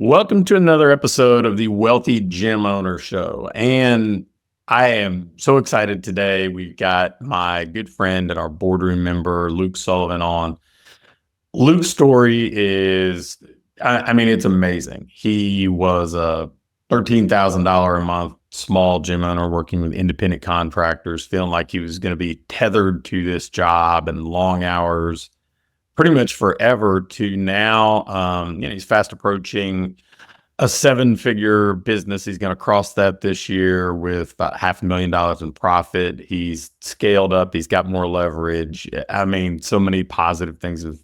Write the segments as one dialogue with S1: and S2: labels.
S1: Welcome to another episode of the Wealthy Gym Owner Show. And I am so excited today. We've got my good friend and our boardroom member, Luke Sullivan, on. Luke's story is, it's amazing. He was a $13,000 a month small gym owner working with independent contractors, feeling like he was going to be tethered to this job and long hours pretty much forever, to now, he's fast approaching a seven-figure business. He's going to cross that this year with about $500,000 in profit. He's scaled up. He's got more leverage. So many positive things have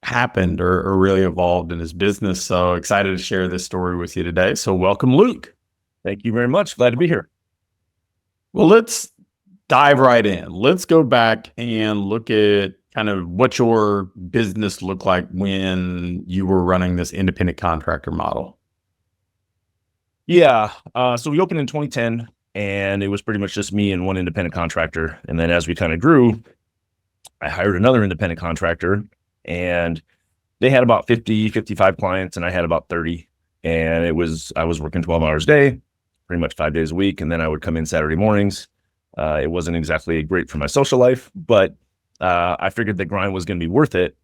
S1: happened or really evolved in his business. So excited to share this story with you today. So welcome, Luke.
S2: Thank you very much. Glad to be here.
S1: Well, let's dive right in. Let's go back and look at kind of what your business looked like when you were running this independent contractor model.
S2: Yeah. So we opened in 2010 and it was pretty much just me and one independent contractor. And then as we kind of grew, I hired another independent contractor and they had about 50, 55 clients and I had about 30. And I was working 12 hours a day, pretty much 5 days a week. And then I would come in Saturday mornings. It wasn't exactly great for my social life, but I figured the grind was going to be worth it.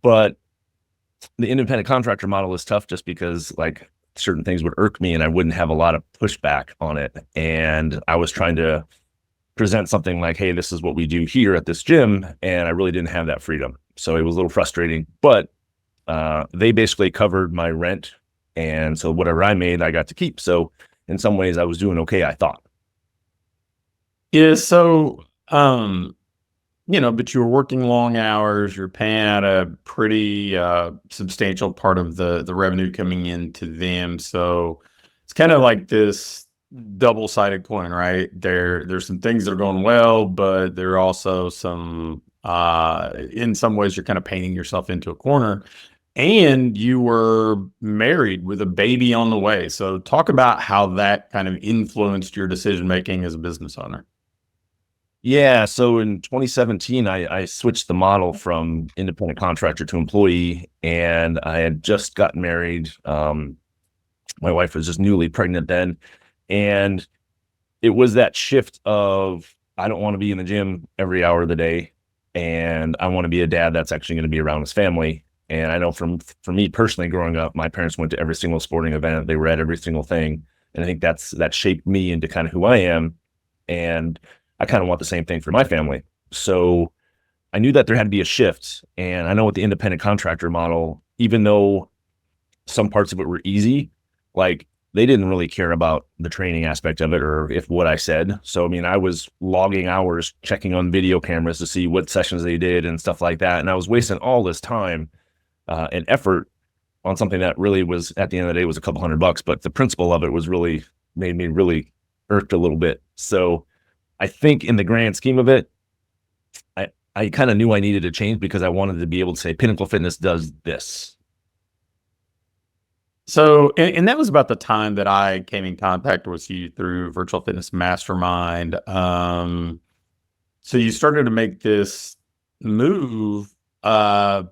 S2: But the independent contractor model is tough just because like certain things would irk me and I wouldn't have a lot of pushback on it. And I was trying to present something like, hey, this is what we do here at this gym. And I really didn't have that freedom. So it was a little frustrating, but they basically covered my rent. And so whatever I made, I got to keep. So in some ways I was doing okay, I thought.
S1: Yeah. So, but you were working long hours, you're paying out a pretty substantial part of the revenue coming into them. So it's kind of like this double-sided coin, right? There's some things that are going well, but there are also some, in some ways, you're kind of painting yourself into a corner. And you were married with a baby on the way. So talk about how that kind of influenced your decision-making as a business owner.
S2: Yeah. So in 2017, I switched the model from independent contractor to employee, and I had just gotten married. My wife was just newly pregnant then. And it was that shift of, I don't want to be in the gym every hour of the day. And I want to be a dad that's actually going to be around his family. And I know for me personally, growing up, my parents went to every single sporting event. They were at every single thing. And I think that shaped me into kind of who I am. And I kind of want the same thing for my family. So I knew that there had to be a shift. And I know with the independent contractor model, even though some parts of it were easy, like they didn't really care about the training aspect of it or if what I said. So, I was logging hours, checking on video cameras to see what sessions they did and stuff like that. And I was wasting all this time and effort on something that really was, at the end of the day, was a couple $100, but the principle of it was really made me really irked a little bit. So I think in the grand scheme of it, I kind of knew I needed to change because I wanted to be able to say Pinnacle Fitness does this.
S1: So, and that was about the time that I came in contact with you through Virtual Fitness Mastermind. So you started to make this move. How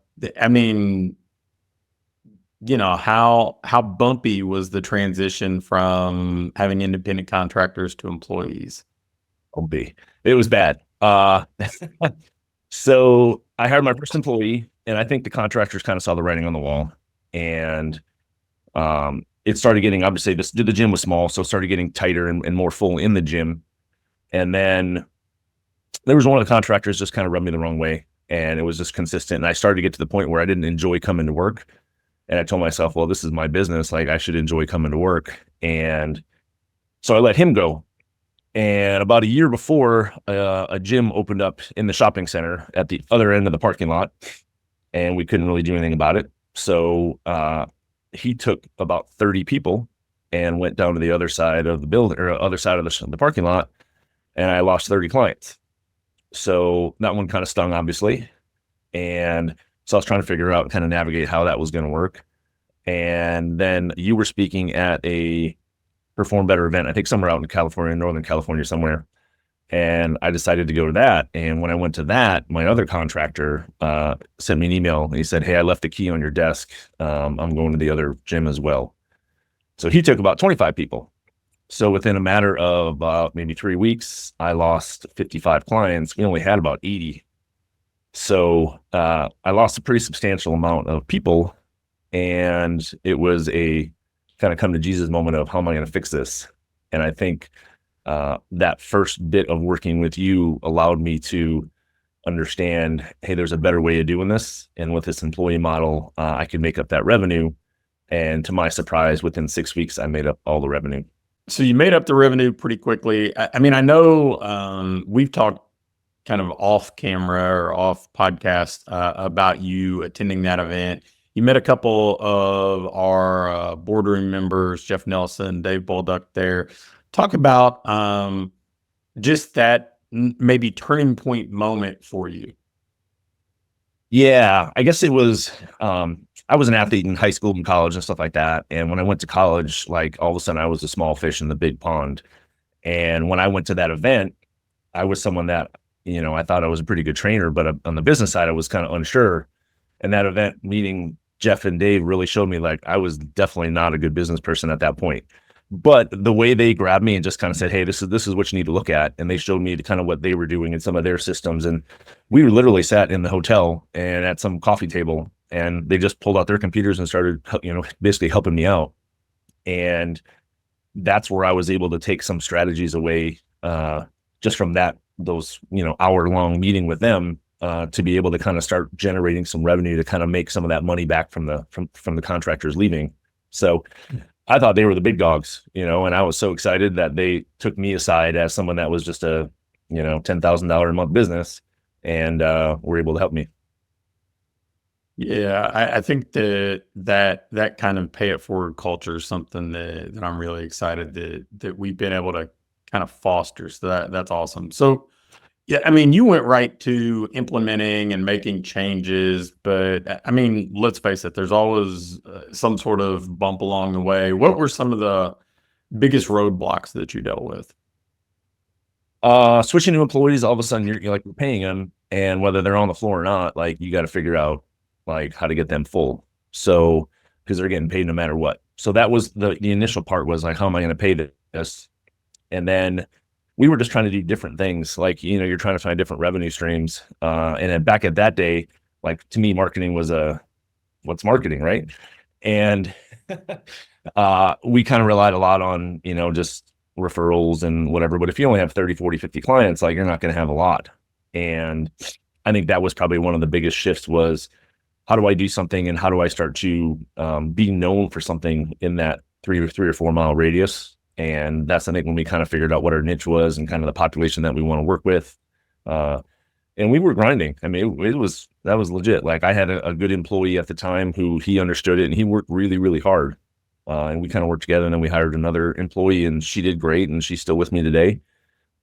S1: bumpy was the transition from having independent contractors to employees?
S2: It was bad. So I hired my first employee, and I think the contractors kind of saw the writing on the wall, and it started getting, obviously the gym was small, so it started getting tighter and more full in the gym. And then there was one of the contractors just kind of rubbed me the wrong way, and it was just consistent. And I started to get to the point where I didn't enjoy coming to work. And I told myself, well, this is my business. Like I should enjoy coming to work. And so I let him go. And about a year before, a gym opened up in the shopping center at the other end of the parking lot, and we couldn't really do anything about it. So he took about 30 people and went down to the other side of the building or other side of the parking lot, and I lost 30 clients. So that one kind of stung, obviously. And so I was trying to figure out and kind of navigate how that was going to work. And then you were speaking at a Perform Better event, I think somewhere out in California, Northern California somewhere. And I decided to go to that. And when I went to that, my other contractor sent me an email and he said, "Hey, I left the key on your desk. I'm going to the other gym as well." So he took about 25 people. So within a matter of about maybe 3 weeks, I lost 55 clients. We only had about 80. So I lost a pretty substantial amount of people. And it was a kind of come to Jesus moment of how am I going to fix this? And I think that first bit of working with you allowed me to understand, hey, there's a better way of doing this. And with this employee model, I could make up that revenue. And to my surprise, within 6 weeks, I made up all the revenue.
S1: So you made up the revenue pretty quickly. I mean, I know we've talked kind of off camera or off podcast about you attending that event. You met a couple of our boardroom members, Jeff Nelson, Dave Bolduck there. Talk about just that maybe turning point moment for you.
S2: Yeah, I guess it was, I was an athlete in high school and college and stuff like that. And when I went to college, like all of a sudden I was a small fish in the big pond. And when I went to that event, I was someone that, I thought I was a pretty good trainer, but on the business side, I was kind of unsure. And that event meeting Jeff and Dave really showed me like I was definitely not a good business person at that point. But the way they grabbed me and just kind of said, "Hey, this is what you need to look at," and they showed me kind of what they were doing in some of their systems, and we literally sat in the hotel and at some coffee table, and they just pulled out their computers and started, basically helping me out, and that's where I was able to take some strategies away just from those hour-long meeting with them to be able to kind of start generating some revenue to kind of make some of that money back from the contractors leaving. So I thought they were the big dogs, and I was so excited that they took me aside as someone that was just a, $10,000 a month business and were able to help me.
S1: Yeah, I think that kind of pay it forward culture is something that I'm really excited that we've been able to kind of foster. So that's awesome. So yeah, I mean, you went right to implementing and making changes, but I mean, let's face it, there's always some sort of bump along the way. What were some of the biggest roadblocks that you dealt with?
S2: Switching to employees, all of a sudden you're paying them, and whether they're on the floor or not, like you got to figure out like how to get them full. So because they're getting paid no matter what. So that was the initial part was like, how am I going to pay this? And then we were just trying to do different things. Like, you're trying to find different revenue streams. And then back at that day, like to me, marketing was what's marketing, right? And we kind of relied a lot on, just referrals and whatever. But if you only have 30, 40, 50 clients, like you're not going to have a lot. And I think that was probably one of the biggest shifts was how do I do something and how do I start to be known for something in that 3 or 4 mile radius. And that's, I think, when we kind of figured out what our niche was and kind of the population that we want to work with. And we were grinding. I mean, that was legit. Like I had a good employee at the time who he understood it and he worked really, really hard. And we kind of worked together, and then we hired another employee and she did great and she's still with me today.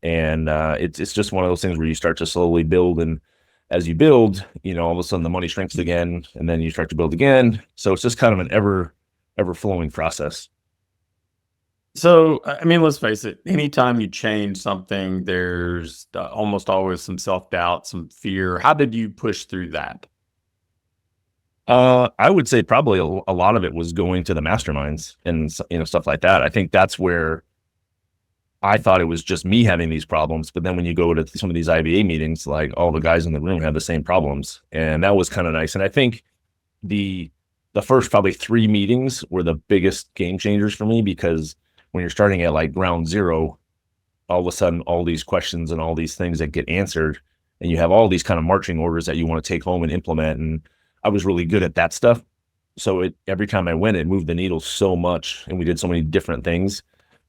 S2: And it's just one of those things where you start to slowly build, and as you build, all of a sudden the money shrinks again and then you start to build again. So it's just kind of an ever flowing process.
S1: So, I mean, let's face it, anytime you change something, there's almost always some self-doubt, some fear. How did you push through that?
S2: I would say probably a lot of it was going to the masterminds and stuff like that. I think that's where I thought it was just me having these problems, but then when you go to some of these IBA meetings, like all the guys in the room have the same problems, and that was kind of nice. And I think the first probably 3 meetings were the biggest game changers for me, because when you're starting at like ground zero, all of a sudden all these questions and all these things that get answered, and you have all these kind of marching orders that you want to take home and implement. And I was really good at that stuff. So every time I went, it moved the needle so much, and we did so many different things.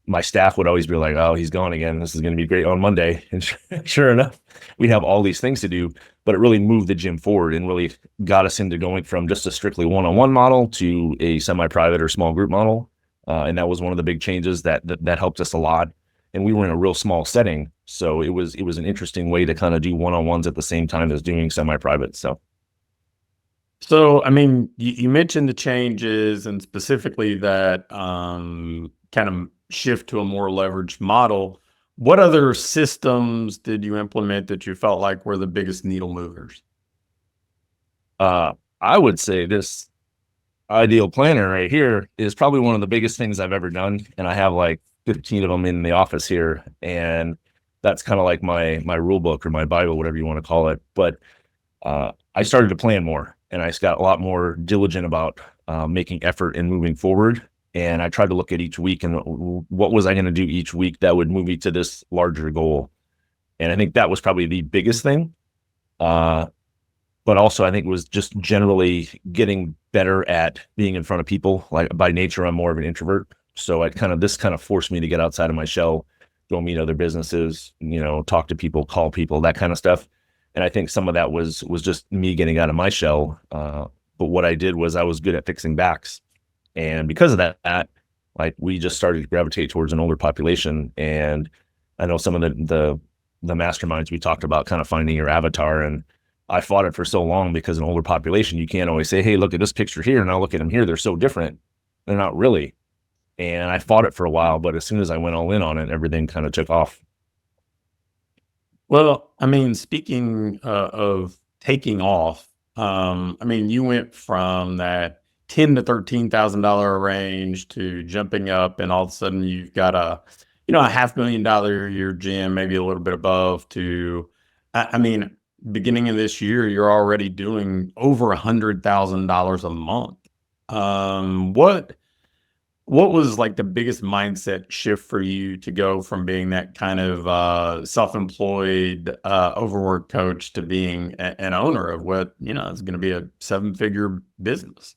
S2: My staff would always be like, "Oh, he's gone again. This is going to be great on Monday." And sure enough, we'd have all these things to do, but it really moved the gym forward and really got us into going from just a strictly one-on-one model to a semi-private or small group model. And that was one of the big changes that helped us a lot. And we were in a real small setting. So it was an interesting way to kind of do one-on-ones at the same time as doing semi-private.
S1: So, I mean, you mentioned the changes and specifically that kind of shift to a more leveraged model. What other systems did you implement that you felt like were the biggest needle movers?
S2: I would say this ideal planner right here is probably one of the biggest things I've ever done. And I have like 15 of them in the office here. And that's kind of like my rule book or my Bible, whatever you want to call it. But I started to plan more and I got a lot more diligent about making effort and moving forward. And I tried to look at each week and what was I going to do each week that would move me to this larger goal. And I think that was probably the biggest thing. But also I think it was just generally getting better at being in front of people. Like by nature, I'm more of an introvert. So this kind of forced me to get outside of my shell, go meet other businesses, talk to people, call people, that kind of stuff. And I think some of that was just me getting out of my shell. But what I did was I was good at fixing backs. And because of that, like we just started to gravitate towards an older population. And I know some of the masterminds we talked about kind of finding your avatar, and I fought it for so long because an older population, you can't always say, hey, look at this picture here. And I'll look at them here. They're so different. They're not really. And I fought it for a while, but as soon as I went all in on it, everything kind of took off.
S1: Well, I mean, speaking of taking off, I mean, you went from that ten to $13,000 range to jumping up, and all of a sudden you've got a $500,000 a year gym, maybe a little bit above. To, I mean, beginning of this year, you're already doing over $100,000 a month. What was like the biggest mindset shift for you to go from being that kind of self-employed overworked coach to being an owner of what is going to be a seven-figure business?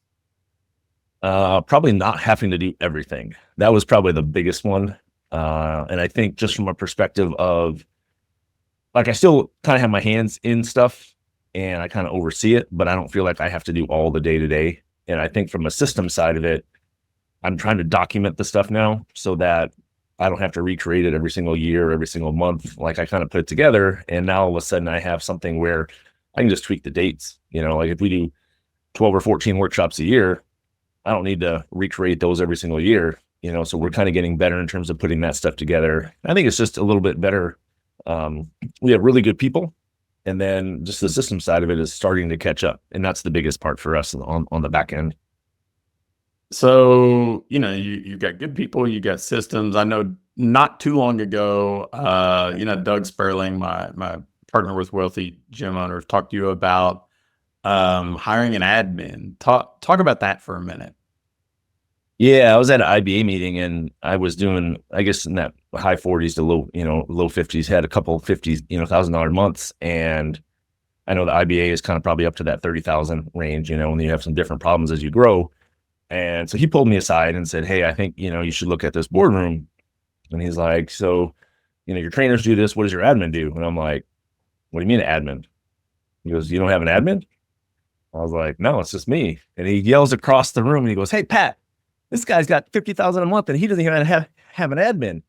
S2: Probably not having to do everything. That was probably the biggest one. And I think just from a perspective of like, I still kind of have my hands in stuff and I kind of oversee it, but I don't feel like I have to do all the day to day. And I think from a system side of it, I'm trying to document the stuff now so that I don't have to recreate it every single year, every single month. Like I kind of put it together and now all of a sudden I have something where I can just tweak the dates. Like if we do 12 or 14 workshops a year, I don't need to recreate those every single year, so we're kind of getting better in terms of putting that stuff together. I think it's just a little bit better. We have really good people, and then just the system side of it is starting to catch up. And that's the biggest part for us on the back end.
S1: So, you've got good people, you got systems. I know not too long ago, Doug Sperling, my partner with Wealthy Gym Owners, talked to you about hiring an admin. Talk about that for a minute.
S2: Yeah, I was at an IBA meeting and I was doing, I guess in that high 40s to low 50s, had a couple of 50s, $1,000 months. And I know the IBA is kind of probably up to that 30,000 range, and you have some different problems as you grow. And so he pulled me aside and said, hey, I think, you should look at this boardroom. And he's like, so, your trainers do this. What does your admin do? And I'm like, what do you mean admin? He goes, you don't have an admin? I was like, no, it's just me. And he yells across the room and he goes, hey, Pat, this guy's got 50,000 a month and he doesn't even have an admin.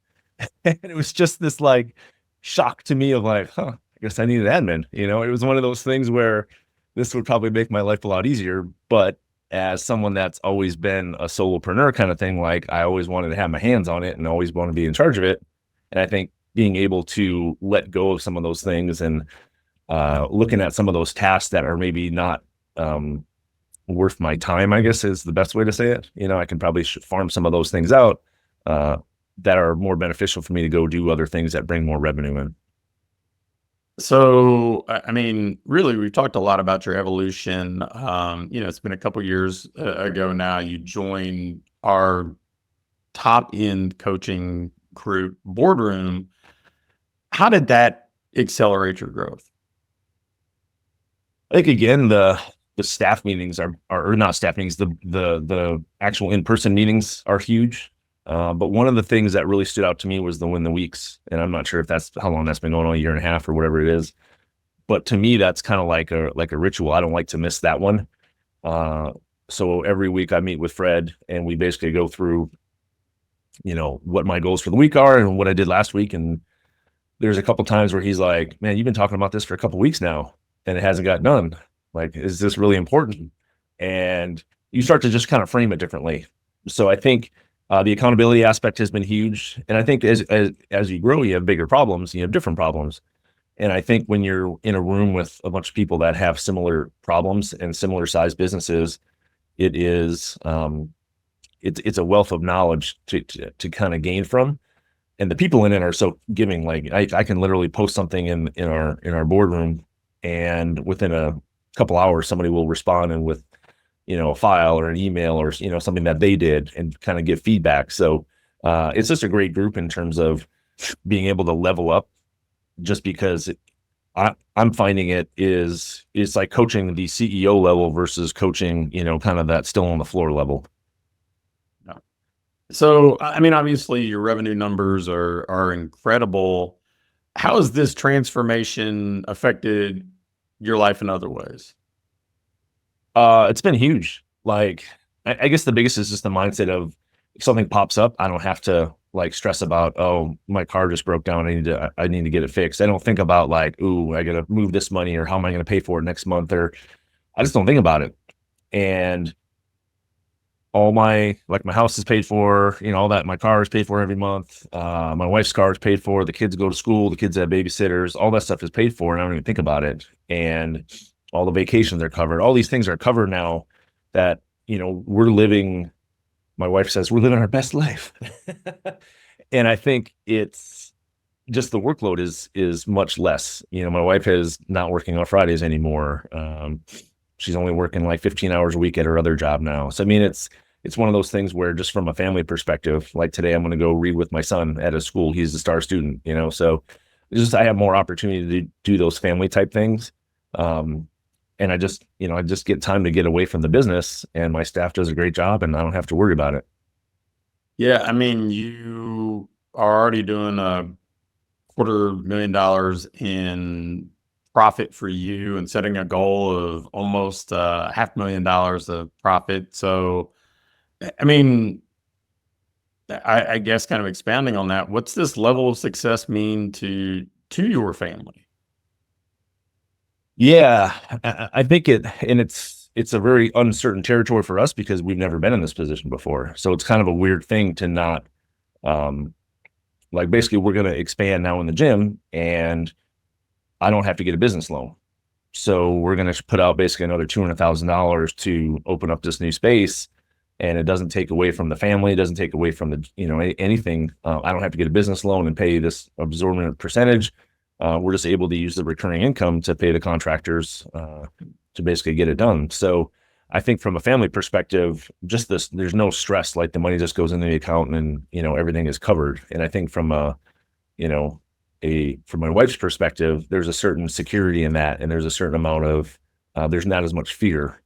S2: And it was just this like shock to me of like, I guess I need an admin. It was one of those things where this would probably make my life a lot easier. But as someone that's always been a solopreneur kind of thing, like I always wanted to have my hands on it and always want to be in charge of it. And I think being able to let go of some of those things and looking at some of those tasks that are maybe not worth my time, I guess is the best way to say it. I can probably farm some of those things out that are more beneficial for me to go do other things that bring more revenue in.
S1: So, I mean, really, we've talked a lot about your evolution. It's been a couple years ago now. You joined our top end coaching group, Boardroom. How did that accelerate your growth?
S2: I think again, the staff meetings are not staff meetings. The actual in-person meetings are huge. But one of the things that really stood out to me was the win the weeks. And I'm not sure if that's how long that's been going on, a year and a half or whatever it is. But to me, that's kind of like a ritual. I don't like to miss that one. So every week I meet with Fred and we basically go through, what my goals for the week are and what I did last week. And there's a couple times where he's like, man, you've been talking about this for a couple weeks now and it hasn't got done. Like, is this really important? And you start to just kind of frame it differently. So I think The accountability aspect has been huge. And I think as you grow, you have bigger problems, you have different problems. And I think when you're in a room with a bunch of people that have similar problems and similar sized businesses, it is, it's a wealth of knowledge to kind of gain from. And the people in it are so giving. Like I can literally post something in our boardroom, and within a couple hours, somebody will respond and with, a file or an email or, something that they did and kind of give feedback. So it's just a great group in terms of being able to level up, just because I'm finding it's like coaching the CEO level versus coaching, kind of that still on the floor level.
S1: So, I mean, obviously your revenue numbers are incredible. How has this transformation affected your life in other ways?
S2: It's been huge. Like, I guess the biggest is just the mindset of, if something pops up, I don't have to like stress about, oh, my car just broke down. I need to get it fixed. I don't think about like, ooh, I got to move this money, or how am I going to pay for it next month? Or I just don't think about it. And all my house is paid for, all that. My car is paid for every month. My wife's car is paid for. The kids go to school. The kids have babysitters. All that stuff is paid for, and I don't even think about it. And all the vacations are covered. All these things are covered now that, we're living. My wife says we're living our best life. And I think it's just the workload is much less. My wife is not working on Fridays anymore. She's only working like 15 hours a week at her other job now. So, I mean, it's one of those things where, just from a family perspective, like today, I'm going to go read with my son at a school. He's a star student, so I have more opportunity to do those family type things. And I just get time to get away from the business, and my staff does a great job, and I don't have to worry about it.
S1: Yeah, I mean, you are already doing $250,000 in profit for you, and setting a goal of almost $500,000 of profit. So, I mean, I guess kind of expanding on that, what's this level of success mean to your family?
S2: Yeah, I think it's a very uncertain territory for us, because we've never been in this position before. So it's kind of a weird thing to not, like, basically we're going to expand now in the gym, and I don't have to get a business loan. So we're going to put out basically another $200,000 to open up this new space. And it doesn't take away from the family. It doesn't take away from anything. I don't have to get a business loan and pay this absorbent percentage. We're just able to use the recurring income to pay the contractors to basically get it done. So I think from a family perspective, just there's no stress. Like, the money just goes into the account, and everything is covered. And I think from from my wife's perspective, there's a certain security in that, and there's a certain amount of there's not as much fear.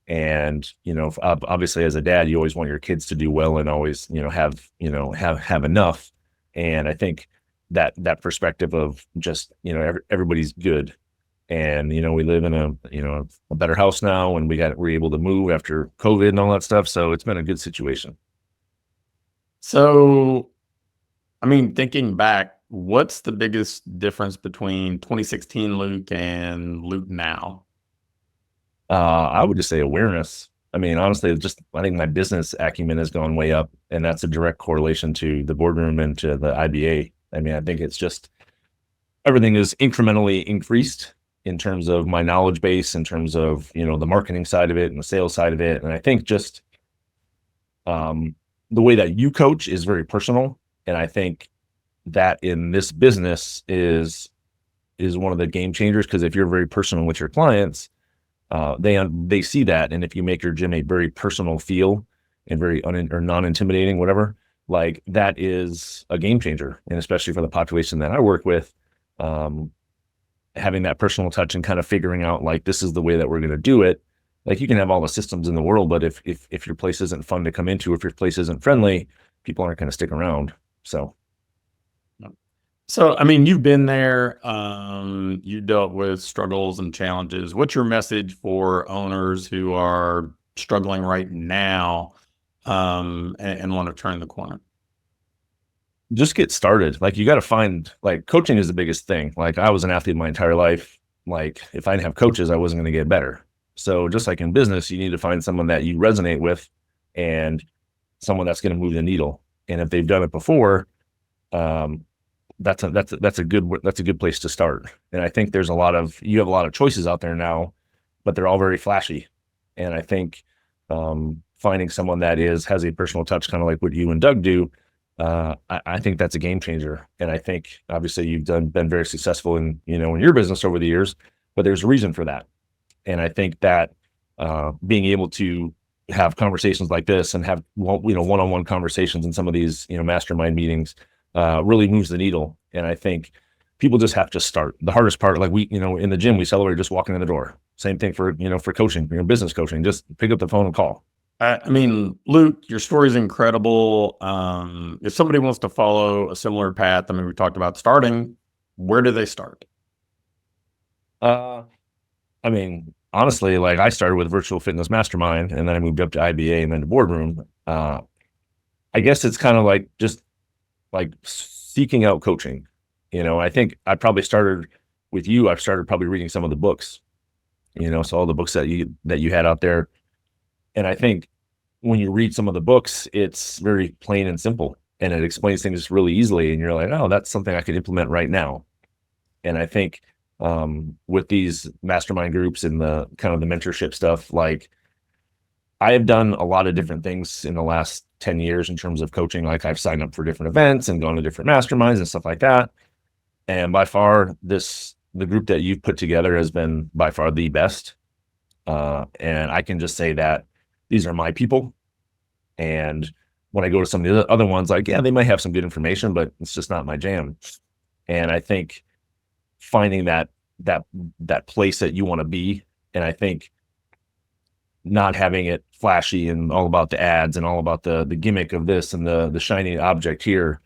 S2: And obviously, as a dad, you always want your kids to do well and always have enough. And I think that perspective of just everybody's good, and we live in a better house now, and we're able to move after COVID and all that stuff. So it's been a good situation.
S1: So, I mean, thinking back, what's the biggest difference between 2016 Luke and Luke now?
S2: I would just say awareness. I mean, honestly, I think my business acumen has gone way up, and that's a direct correlation to the boardroom and to the IBA. I mean, I think it's just everything is incrementally increased in terms of my knowledge base, in terms of, the marketing side of it and the sales side of it. And I think just the way that you coach is very personal. And I think that in this business is one of the game changers, because if you're very personal with your clients, they see that. And if you make your gym a very personal feel and very or non-intimidating, whatever, like, that is a game changer. And especially for the population that I work with, having that personal touch and kind of figuring out, like, this is the way that we're going to do it. Like, you can have all the systems in the world, but if your place isn't fun to come into, if your place isn't friendly, people aren't going to stick around. So
S1: I mean, you've been there, you dealt with struggles and challenges. What's your message for owners who are struggling right now, and want to turn the corner?
S2: just get started. Like, you got to find, like, coaching is the biggest thing. Like, I was an athlete my entire life. Like, if I didn't have coaches, I wasn't going to get better. So just like in business, you need to find someone that you resonate with, and someone that's going to move the needle. And if they've done it before, that's a good place to start. And I think you have a lot of choices out there now, but they're all very flashy. And I think finding someone that has a personal touch, kind of like what you and Doug do, I think that's a game changer. And I think obviously you've been very successful in your business over the years, but there's a reason for that. And I think that being able to have conversations like this and have one-on-one conversations in some of these mastermind meetings really moves the needle. And I think people just have to start. The hardest part, like in the gym, we celebrate just walking in the door. Same thing for coaching, business coaching. Just pick up the phone and call.
S1: I mean, Luke, your story is incredible. If somebody wants to follow a similar path, I mean, we talked about starting. Where do they start?
S2: I mean, honestly, like I started with Virtual Fitness Mastermind, and then I moved up to IBA and then to Boardroom. I guess it's kind of like just like seeking out coaching. I think I probably started with you. I've started probably reading some of the books, so all the books that you had out there. And I think when you read some of the books, it's very plain and simple, and it explains things really easily. And you're like, oh, that's something I could implement right now. And I think with these mastermind groups and the kind of the mentorship stuff, like I have done a lot of different things in the last 10 years in terms of coaching. Like I've signed up for different events and gone to different masterminds and stuff like that. And by far the group that you've put together has been by far the best. And I can just say that these are my people. And when I go to some of the other ones, like, yeah, they might have some good information, but it's just not my jam. And I think finding that place that you want to be, and I think not having it flashy and all about the ads and all about the gimmick of this and the shiny object here,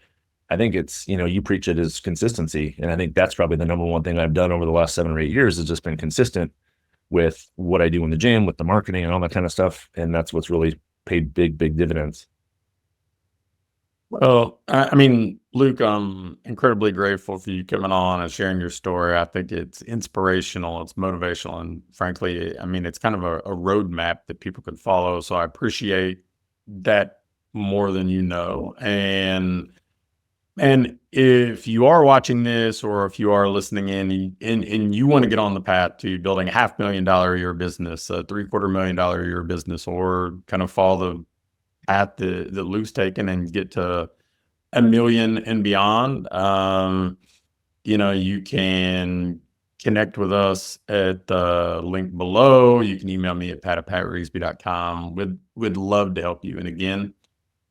S2: I think it's, you preach it as consistency. And I think that's probably the number one thing I've done over the last 7 or 8 years, is just been consistent with what I do in the gym, with the marketing and all that kind of stuff. And that's what's really paid big dividends.
S1: Well, I mean, Luke, I'm incredibly grateful for you coming on and sharing your story. I think it's inspirational, it's motivational, and frankly, I mean, it's kind of a roadmap that people can follow. So I appreciate that more than you know. And if you are watching this, or if you are listening in and you want to get on the path to building a $500,000 a year business, a $750,000 a year business, or kind of follow the path that Luke's taken and get to $1 million and beyond, you can connect with us at the link below. You can email me at pat@patrigsby.com. We'd love to help you. And again,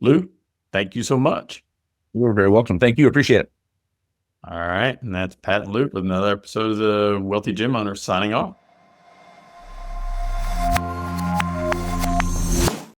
S1: Luke, thank you so much.
S2: You're very welcome. Thank you. Appreciate it.
S1: All right. And that's Pat and Luke with another episode of the Wealthy Gym Owner signing off.